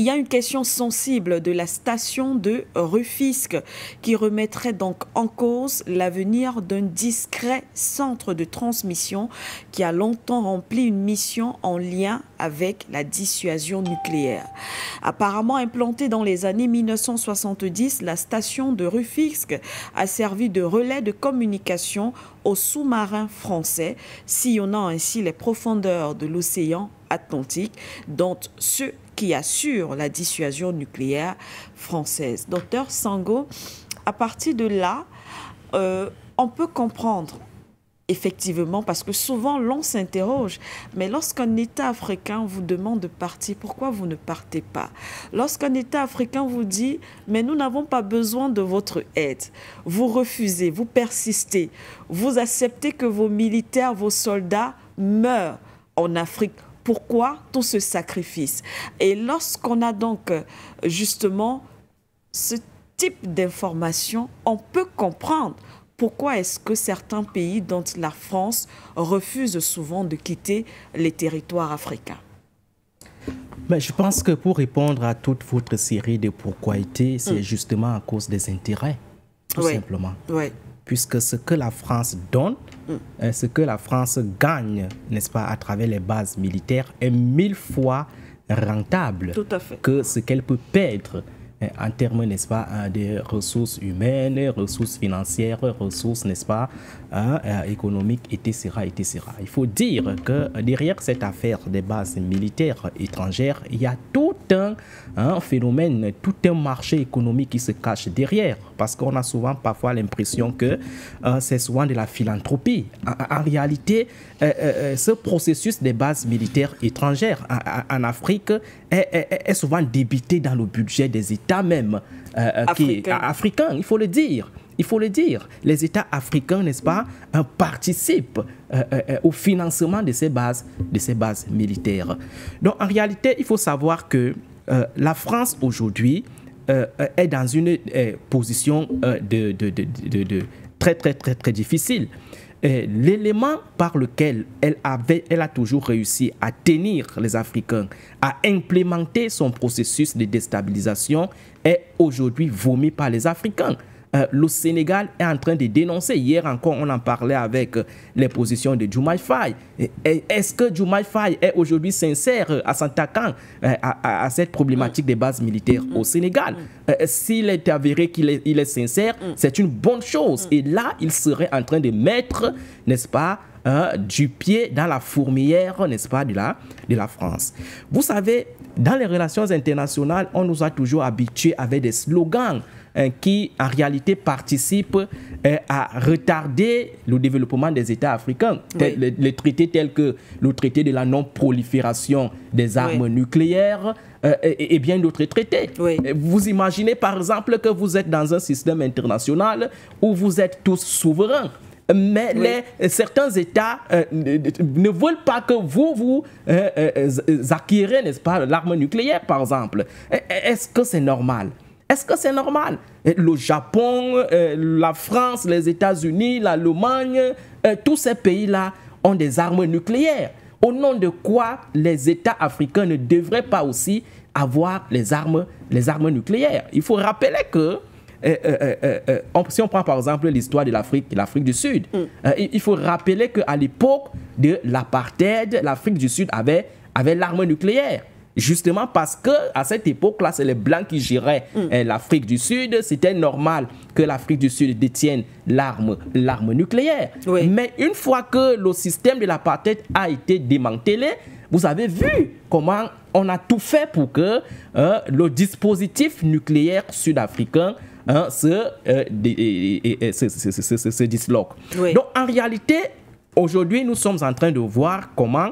il y a une question sensible de la station de Rufisque qui remettrait donc en cause l'avenir d'un discret centre de transmission qui a longtemps rempli une mission en lien avec la dissuasion nucléaire. Apparemment implantée dans les années 1970, la station de Rufisque a servi de relais de communication aux sous-marins français, sillonnant ainsi les profondeurs de l'océan Atlantique, dont ceux qui assurent la dissuasion nucléaire française. Docteur Sango, à partir de là, on peut comprendre effectivement, parce que souvent l'on s'interroge, mais lorsqu'un État africain vous demande de partir, pourquoi vous ne partez pas? Lorsqu'un État africain vous dit, mais nous n'avons pas besoin de votre aide, vous refusez, vous persistez, vous acceptez que vos militaires, vos soldats meurent en Afrique. Pourquoi tout ce sacrifice? Et lorsqu'on a donc justement ce type d'information, on peut comprendre pourquoi est-ce que certains pays, dont la France, refusent souvent de quitter les territoires africains. Mais je pense que pour répondre à toute votre série de pourquoi-été, c'est justement à cause des intérêts, tout simplement. Oui. Puisque ce que la France donne, ce que la France gagne, n'est-ce pas, à travers les bases militaires, est 1000 fois rentable que ce qu'elle peut perdre en termes, n'est-ce pas, de ressources humaines, ressources financières, ressources, n'est-ce pas, économiques, etc., etc. Il faut dire que derrière cette affaire des bases militaires étrangères, il y a tout un phénomène, tout un marché économique qui se cache derrière. Parce qu'on a souvent, parfois, l'impression que c'est souvent de la philanthropie. En réalité, ce processus des bases militaires étrangères en Afrique est souvent débité dans le budget des États même africains, il faut le dire. Il faut le dire, les États africains, n'est-ce pas, participent au financement de ces bases militaires. Donc, en réalité, il faut savoir que la France, aujourd'hui, est dans une position très difficile. L'élément par lequel elle a toujours réussi à tenir les Africains, à implémenter son processus de déstabilisation, est aujourd'hui vomi par les Africains. Le Sénégal est en train de dénoncer. Hier encore, on en parlait avec les positions de Diomaye Faye. Est-ce que Diomaye Faye est aujourd'hui sincère à s'attaquant à cette problématique des bases militaires au Sénégal? S'il est avéré qu'il est sincère, c'est une bonne chose. Et là, il serait en train de mettre, n'est-ce pas, du pied dans la fourmilière, n'est-ce pas, de la France. Vous savez, dans les relations internationales, on nous a toujours habitués avec des slogans qui, en réalité, participent à retarder le développement des États africains. Les traités tels que le traité de la non-prolifération des armes nucléaires et bien d'autres traités. Vous imaginez, par exemple, que vous êtes dans un système international où vous êtes tous souverains. Mais certains États ne veulent pas que vous acquérez, n'est-ce pas, l'arme nucléaire, par exemple. Est-ce que c'est normal? Est-ce que c'est normal? Le Japon, la France, les États-Unis, l'Allemagne, tous ces pays-là ont des armes nucléaires. Au nom de quoi les États africains ne devraient pas aussi avoir les armes nucléaires? Il faut rappeler que si on prend par exemple l'histoire de l'Afrique du Sud, il faut rappeler qu'à l'époque de l'apartheid, l'Afrique du Sud avait l'arme nucléaire. Justement parce qu'à cette époque-là, c'est les Blancs qui géraient l'Afrique du Sud. C'était normal que l'Afrique du Sud détienne l'arme nucléaire. Mais une fois que le système de l'apartheid a été démantelé, vous avez vu comment on a tout fait pour que le dispositif nucléaire sud-africain se disloque. Donc en réalité, aujourd'hui, nous sommes en train de voir comment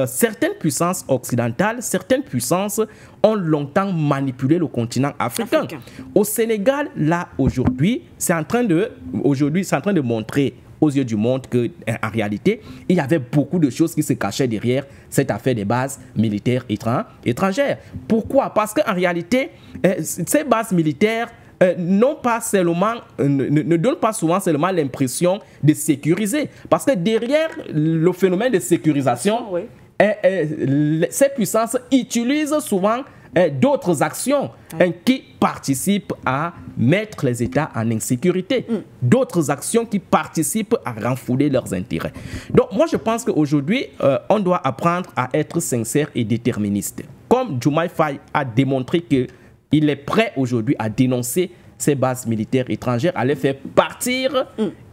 certaines puissances occidentales, certaines puissances ont longtemps manipulé le continent africain. Au Sénégal, là, aujourd'hui, c'est en train de montrer aux yeux du monde qu'en réalité, il y avait beaucoup de choses qui se cachaient derrière cette affaire des bases militaires étrangères. Pourquoi? Parce qu'en réalité, ces bases militaires ne donne pas souvent seulement l'impression de sécuriser. Parce que derrière le phénomène de sécurisation, ces puissances utilisent souvent d'autres actions qui participent à mettre les États en insécurité, d'autres actions qui participent à renfouler leurs intérêts. Donc moi je pense qu'aujourd'hui, on doit apprendre à être sincère et déterministe. Comme Diomaye Faye a démontré qu'il est prêt aujourd'hui à dénoncer ces bases militaires étrangères, à les faire partir,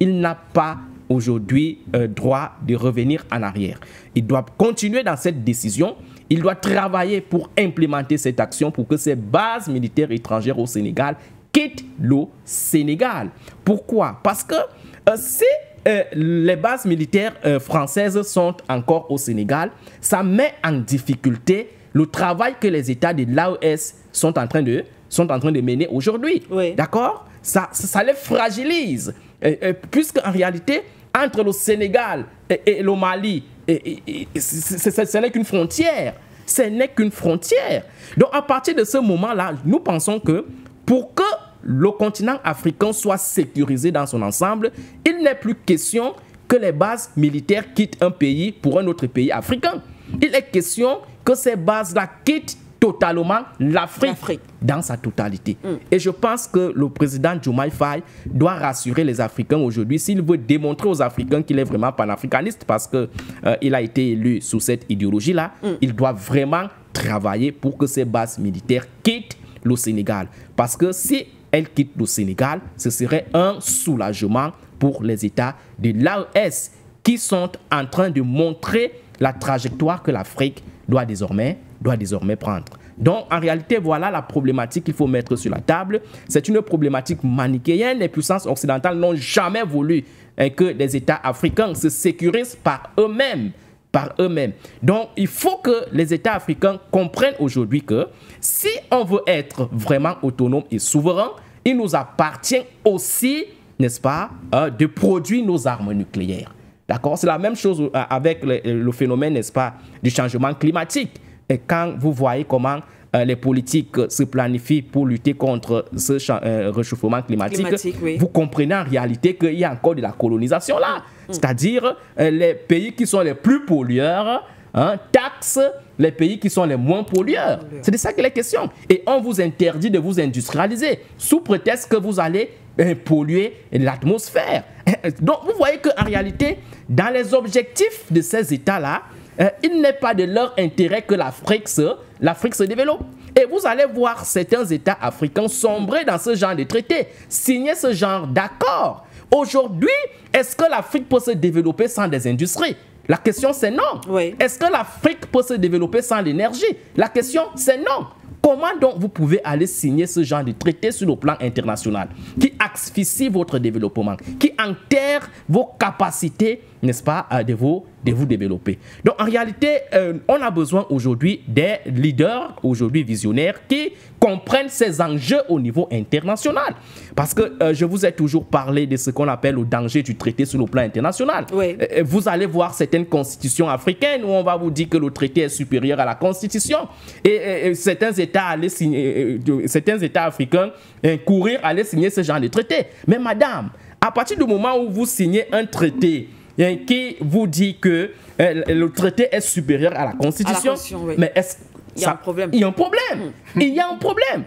il n'a pas aujourd'hui droit de revenir en arrière. Il doit continuer dans cette décision. Il doit travailler pour implémenter cette action pour que ces bases militaires étrangères au Sénégal quittent le Sénégal. Pourquoi? Parce que si les bases militaires françaises sont encore au Sénégal, ça met en difficulté le travail que les États de l'AES sont en train de mener aujourd'hui. Oui. D'accord? Ça les fragilise. Puisque en réalité, entre le Sénégal et le Mali, ce n'est qu'une frontière. Ce n'est qu'une frontière. Donc à partir de ce moment-là, nous pensons que pour que le continent africain soit sécurisé dans son ensemble, il n'est plus question que les bases militaires quittent un pays pour un autre pays africain. Il est question que ces bases-là quittent totalement l'Afrique dans sa totalité. Et je pense que le président Diomaye Faye doit rassurer les Africains aujourd'hui s'il veut démontrer aux Africains qu'il est vraiment panafricaniste parce qu'il a été élu sous cette idéologie-là. Il doit vraiment travailler pour que ces bases militaires quittent le Sénégal. Parce que si elles quittent le Sénégal, ce serait un soulagement pour les États de l'AES qui sont en train de montrer la trajectoire que l'Afrique doit désormais prendre. Donc, en réalité, voilà la problématique qu'il faut mettre sur la table. C'est une problématique manichéenne. Les puissances occidentales n'ont jamais voulu que les États africains se sécurisent par eux-mêmes. Donc, il faut que les États africains comprennent aujourd'hui que si on veut être vraiment autonome et souverain, il nous appartient aussi, n'est-ce pas, de produire nos armes nucléaires. D'accord? C'est la même chose avec le phénomène, n'est-ce pas, du changement climatique. Et quand vous voyez comment les politiques se planifient pour lutter contre ce réchauffement climatique, oui. Vous comprenez en réalité qu'il y a encore de la colonisation là. C'est-à-dire les pays qui sont les plus pollueurs taxent les pays qui sont les moins pollueurs. C'est de ça qu'il est question. Et on vous interdit de vous industrialiser sous prétexte que vous allez polluer l'atmosphère. Donc vous voyez qu'en réalité, dans les objectifs de ces États-là, il n'est pas de leur intérêt que l'Afrique se développe. Et vous allez voir certains États africains sombrer dans ce genre de traités, signer ce genre d'accord. Aujourd'hui, est-ce que l'Afrique peut se développer sans des industries? La question c'est non. Oui. Est-ce que l'Afrique peut se développer sans l'énergie? La question c'est non. Comment donc vous pouvez aller signer ce genre de traité sur le plan international qui asphyxie votre développement, qui enterre vos capacités, n'est-ce pas, de vous développer? Donc en réalité, on a besoin aujourd'hui des leaders, aujourd'hui visionnaires, qui comprennent ces enjeux au niveau international. Parce que je vous ai toujours parlé de ce qu'on appelle le danger du traité sur le plan international. Oui. Vous allez voir certaines constitutions africaines où on va vous dire que le traité est supérieur à la constitution. Et certains États africains courir à aller signer ce genre de traité. Mais madame, à partir du moment où vous signez un traité qui vous dit que le traité est supérieur à la constitution, oui. Mais il y a un problème. Il y a un problème. Il y a un problème.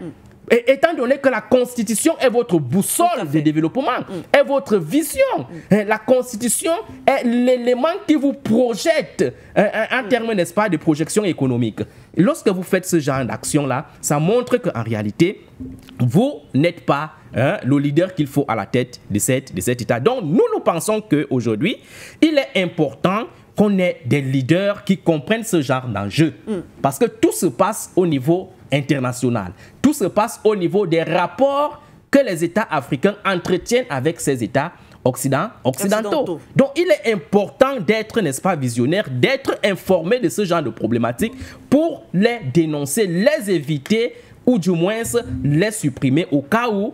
Et étant donné que la Constitution est votre boussole de développement, est votre vision, la Constitution est l'élément qui vous projette en termes, n'est-ce pas, de projection économique. Lorsque vous faites ce genre d'action-là, ça montre qu'en réalité, vous n'êtes pas le leader qu'il faut à la tête de cet État. Donc, nous pensons qu'aujourd'hui, il est important qu'on ait des leaders qui comprennent ce genre d'enjeu. Parce que tout se passe au niveau international. Tout se passe au niveau des rapports que les États africains entretiennent avec ces États occidentaux. Donc, il est important d'être, n'est-ce pas, visionnaire, d'être informé de ce genre de problématiques pour les dénoncer, les éviter ou du moins les supprimer au cas où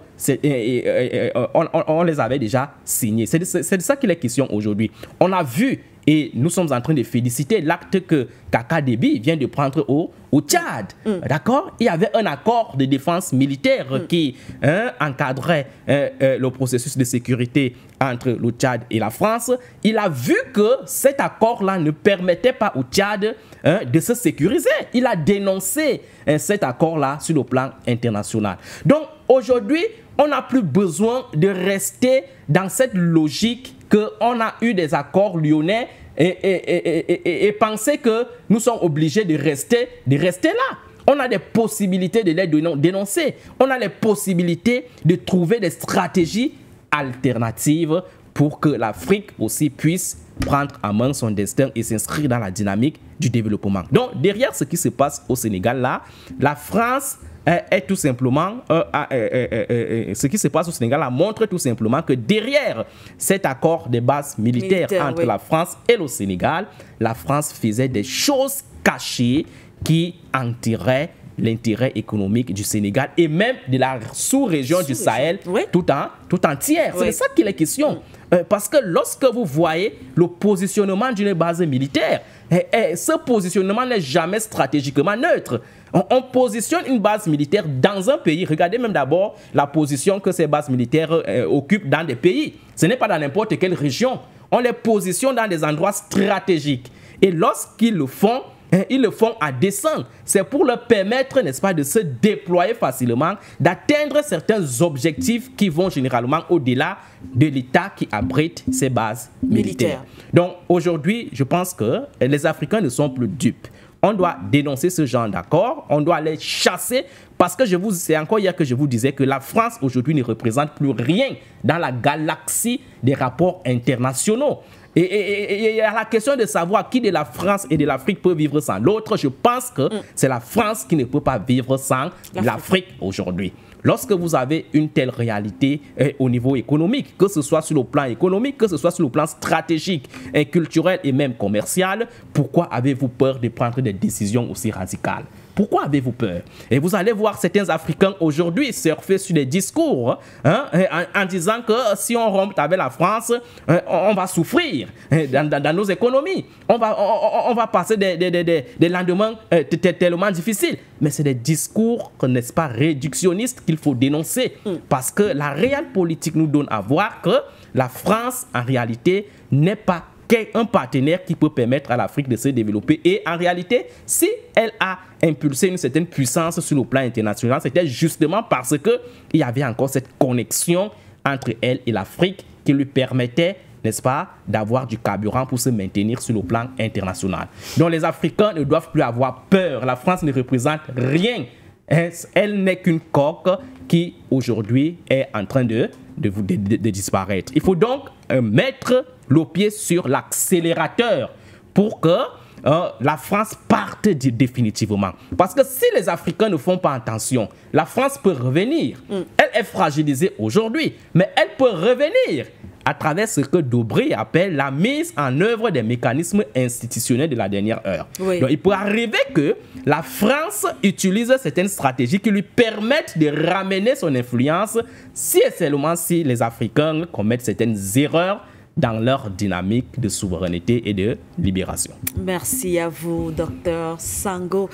on les avait déjà signés. C'est de ça qu'il est question aujourd'hui. On a vu Et nous sommes en train de féliciter l'acte que Kaka Déby vient de prendre au Tchad. D'accord? Il y avait un accord de défense militaire qui encadrait le processus de sécurité entre le Tchad et la France. Il a vu que cet accord-là ne permettait pas au Tchad de se sécuriser. Il a dénoncé cet accord-là sur le plan international. Donc aujourd'hui, on n'a plus besoin de rester dans cette logique qu'on a eu des accords lyonnais et penser que nous sommes obligés de rester là. On a des possibilités de les dénoncer. On a les possibilités de trouver des stratégies alternatives pour que l'Afrique aussi puisse prendre en main son destin et s'inscrire dans la dynamique du développement. Donc, derrière ce qui se passe au Sénégal, là, la France est tout simplement, ce qui se passe au Sénégal là, montre tout simplement que derrière cet accord de base militaire entre la France et le Sénégal, la France faisait des choses cachées qui en tiraient l'intérêt économique du Sénégal et même de la sous-région du Sahel tout entière. C'est de ça qu'il est question. Parce que lorsque vous voyez le positionnement d'une base militaire, ce positionnement n'est jamais stratégiquement neutre. On positionne une base militaire dans un pays. Regardez même d'abord la position que ces bases militaires occupent dans des pays. Ce n'est pas dans n'importe quelle région. On les positionne dans des endroits stratégiques. Et lorsqu'ils le font, ils le font à dessein. C'est pour leur permettre, n'est-ce pas, de se déployer facilement, d'atteindre certains objectifs qui vont généralement au-delà de l'État qui abrite ces bases militaires. Donc aujourd'hui, je pense que les Africains ne sont plus dupes. On doit dénoncer ce genre d'accord, on doit les chasser parce que c'est encore hier que je vous disais que la France aujourd'hui ne représente plus rien dans la galaxie des rapports internationaux. Et il y a la question de savoir qui de la France et de l'Afrique peut vivre sans l'autre. Je pense que c'est la France qui ne peut pas vivre sans l'Afrique aujourd'hui. Lorsque vous avez une telle réalité au niveau économique, que ce soit sur le plan économique, que ce soit sur le plan stratégique, culturel et même commercial, pourquoi avez-vous peur de prendre des décisions aussi radicales? Pourquoi avez-vous peur? Et vous allez voir certains Africains aujourd'hui surfer sur des discours en disant que si on rompt avec la France, on va souffrir dans nos économies. On va passer des lendemains tellement difficiles. Mais c'est des discours, n'est-ce pas, réductionnistes qu'il faut dénoncer. Parce que la réelle politique nous donne à voir que la France, en réalité, n'est pas un partenaire qui peut permettre à l'Afrique de se développer. Et en réalité, si elle a impulsé une certaine puissance sur le plan international, c'était justement parce qu'il y avait encore cette connexion entre elle et l'Afrique qui lui permettait, n'est-ce pas, d'avoir du carburant pour se maintenir sur le plan international. Donc les Africains ne doivent plus avoir peur. La France ne représente rien. Elle n'est qu'une coque qui aujourd'hui est en train de disparaître. Il faut donc mettre le pied sur l'accélérateur pour que la France parte définitivement. Parce que si les Africains ne font pas attention, la France peut revenir. Elle est fragilisée aujourd'hui, mais elle peut revenir à travers ce que Dobré appelle la mise en œuvre des mécanismes institutionnels de la dernière heure. Donc il peut arriver que la France utilise certaines stratégies qui lui permettent de ramener son influence si et seulement si les Africains commettent certaines erreurs dans leur dynamique de souveraineté et de libération. Merci à vous, Dr Sango.